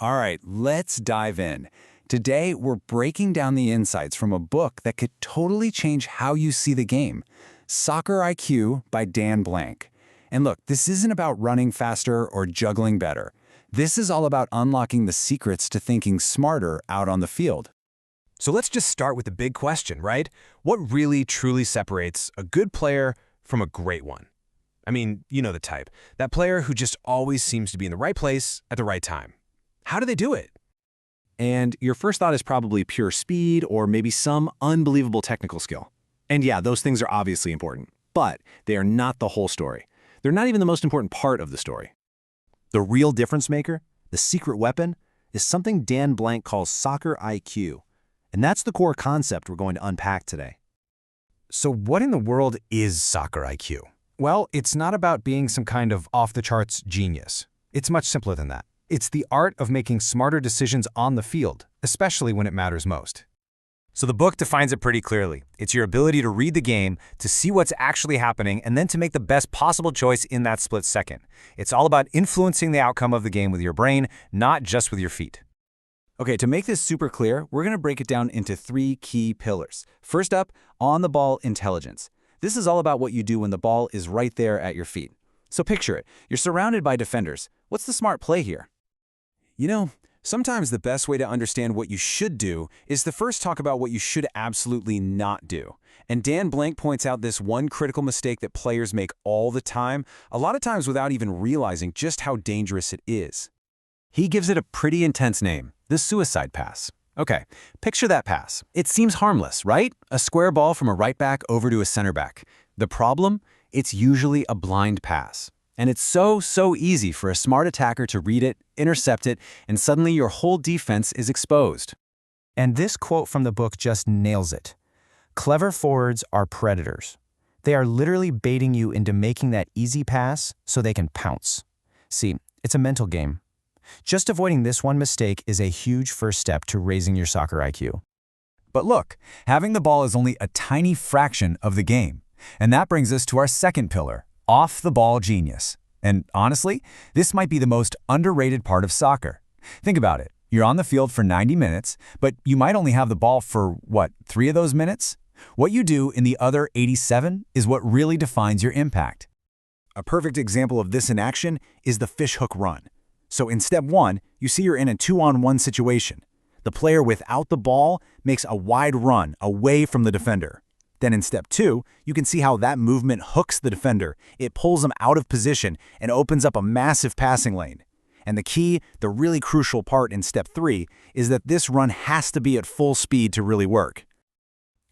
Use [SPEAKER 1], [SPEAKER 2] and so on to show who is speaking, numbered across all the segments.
[SPEAKER 1] All right, let's dive in. Today, we're breaking down the insights from a book that could totally change how you see the game, Soccer IQ by Dan Blank. And look, this isn't about running faster or juggling better. This is all about unlocking the secrets to thinking smarter out on the field.
[SPEAKER 2] So let's just start with the big question, right? What really truly separates a good player from a great one? I mean, you know the type. That player who just always seems to be in the right place at the right time. How do they do it?
[SPEAKER 3] And your first thought is probably pure speed or maybe some unbelievable technical skill. And yeah, those things are obviously important, but they are not the whole story. They're not even the most important part of the story. The real difference maker, the secret weapon, is something Dan Blank calls soccer IQ. And that's the core concept we're going to unpack today.
[SPEAKER 2] So what in the world is soccer IQ? Well, it's not about being some kind of off-the-charts genius. It's much simpler than that. It's the art of making smarter decisions on the field, especially when it matters most. So the book defines it pretty clearly. It's your ability to read the game, to see what's actually happening, and then to make the best possible choice in that split second. It's all about influencing the outcome of the game with your brain, not just with your feet.
[SPEAKER 1] Okay, to make this super clear, we're going to break it down into three key pillars. First up, on-the-ball intelligence. This is all about what you do when the ball is right there at your feet. So picture it. You're surrounded by defenders. What's the smart play here? You know, sometimes the best way to understand what you should do is to first talk about what you should absolutely not do. And Dan Blank points out this one critical mistake that players make all the time, a lot of times without even realizing just how dangerous it is. He gives it a pretty intense name, the suicide pass. Okay, picture that pass. It seems harmless, right? A square ball from a right back over to a center back. The problem? It's usually a blind pass. And it's so easy for a smart attacker to read it, intercept it, and suddenly your whole defense is exposed.
[SPEAKER 4] And this quote from the book just nails it. Clever forwards are predators. They are literally baiting you into making that easy pass so they can pounce. See, it's a mental game. Just avoiding this one mistake is a huge first step to raising your soccer IQ.
[SPEAKER 1] But look, having the ball is only a tiny fraction of the game. And that brings us to our second pillar, off-the-ball genius. And honestly, this might be the most underrated part of soccer. Think about it. You're on the field for 90 minutes, but you might only have the ball for, 3 of those minutes? What you do in the other 87 is what really defines your impact. A perfect example of this in action is the fishhook run. So in step 1, you see you're in a 2-on-1 situation. The player without the ball makes a wide run away from the defender. Then in step 2, you can see how that movement hooks the defender. It pulls them out of position and opens up a massive passing lane. And the key, the really crucial part in step 3, is that this run has to be at full speed to really work.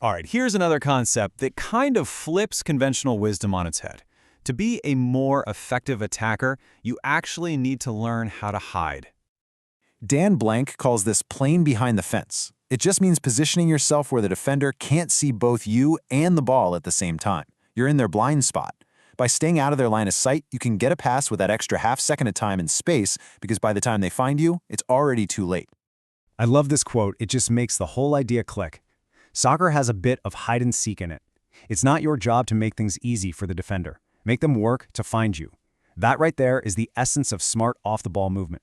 [SPEAKER 3] All right, here's another concept that kind of flips conventional wisdom on its head. To be a more effective attacker, you actually need to learn how to hide. Dan Blank calls this playing behind the fence. It just means positioning yourself where the defender can't see both you and the ball at the same time. You're in their blind spot. By staying out of their line of sight, you can get a pass with that extra half second of time and space because by the time they find you, it's already too late.
[SPEAKER 2] I love this quote. It just makes the whole idea click. Soccer has a bit of hide and seek in it. It's not your job to make things easy for the defender. Make them work to find you. That right there is the essence of smart off-the-ball movement.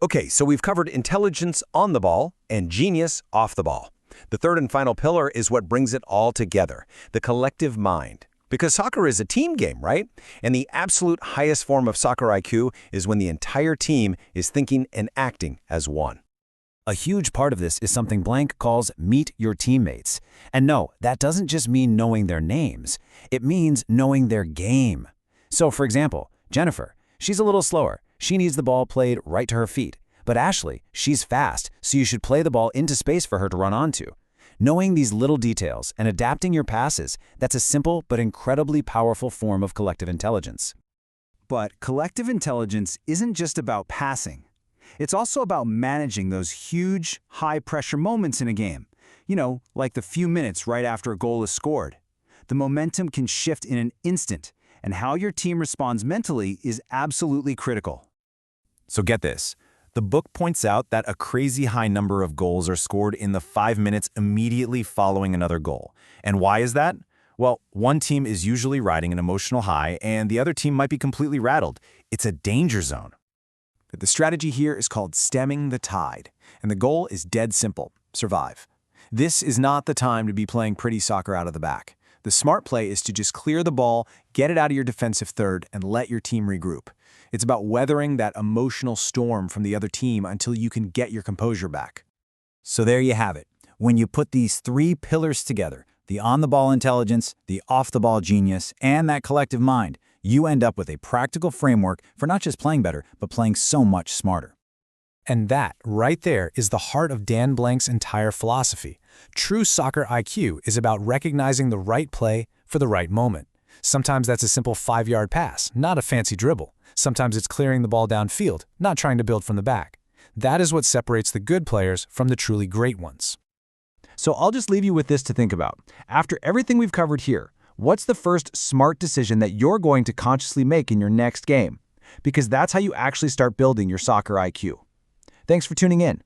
[SPEAKER 5] Okay, so we've covered intelligence on the ball and genius off the ball. The third and final pillar is what brings it all together, the collective mind. Because soccer is a team game, right? And the absolute highest form of soccer IQ is when the entire team is thinking and acting as one.
[SPEAKER 1] A huge part of this is something Blank calls meet your teammates. And no, that doesn't just mean knowing their names. It means knowing their game. So for example, Jennifer, she's a little slower. She needs the ball played right to her feet. But Ashley, she's fast, so you should play the ball into space for her to run onto. Knowing these little details and adapting your passes, that's a simple but incredibly powerful form of collective intelligence. But collective intelligence isn't just about passing. It's also about managing those huge, high-pressure moments in a game. You know, like the few minutes right after a goal is scored. The momentum can shift in an instant, and how your team responds mentally is absolutely critical. So get this. The book points out that a crazy high number of goals are scored in the 5 minutes immediately following another goal. And why is that? Well, one team is usually riding an emotional high, and the other team might be completely rattled. It's a danger zone.
[SPEAKER 6] The strategy here is called stemming the tide, and the goal is dead simple: survive. This is not the time to be playing pretty soccer out of the back. The smart play is to just clear the ball, get it out of your defensive third, and let your team regroup. It's about weathering that emotional storm from the other team until you can get your composure back.
[SPEAKER 1] So there you have it. When you put these three pillars together, the on-the-ball intelligence, the off-the-ball genius, and that collective mind, you end up with a practical framework for not just playing better, but playing so much smarter.
[SPEAKER 4] And that, right there, is the heart of Dan Blank's entire philosophy. True soccer IQ is about recognizing the right play for the right moment. Sometimes that's a simple 5-yard pass, not a fancy dribble. Sometimes it's clearing the ball downfield, not trying to build from the back. That is what separates the good players from the truly great ones.
[SPEAKER 3] So I'll just leave you with this to think about. After everything we've covered here, what's the first smart decision that you're going to consciously make in your next game? Because that's how you actually start building your soccer IQ. Thanks for tuning in.